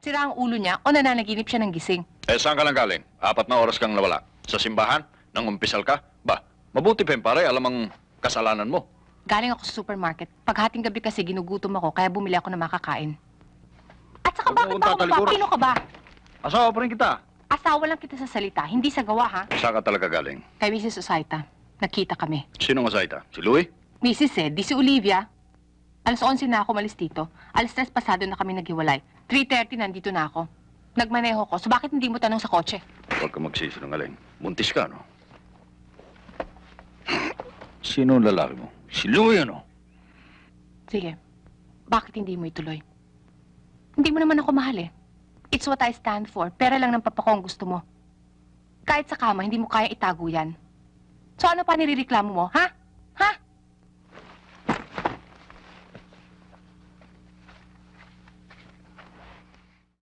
Sira ang ulo niya o nananaginip siya ng gising. Eh, saan ka lang galing? 4 na oras kang nawala. Sa simbahan? Nang umpisal ka? Ba, mabuti pa yung pare, alam ang kasalanan mo. Galing ako sa supermarket. Paghating gabi kasi ginugutom ako, kaya bumili ako ng makakain. At saka bakit Huwag ba mo ako tatalikuran. Sino ka ba? Asawa pa rin kita. Asawa lang kita sa salita, hindi sa gawa, ha? Saan ka talaga galing? Kay Mrs. Osaita. Nakita kami. Sino nga Zaita? Si Louie? Mrs. di si Olivia. Alas 11 na ako malis dito. Alas 3 pasado na kami naghiwalay. 3:30 nandito na ako. Nagmaneho ko, so bakit hindi mo tanong sa kotse? Huwag ka magsisinungaling. Muntis ka, no? Sino ang lalaki mo? Si Louie, ano? Sige, bakit hindi mo ituloy? Hindi mo naman ako mahal eh. It's what I stand for. Pera lang ng papa ko ang gusto mo. Kahit sa kama, hindi mo kaya itago yan. So ano pa nirereklamo mo, ha?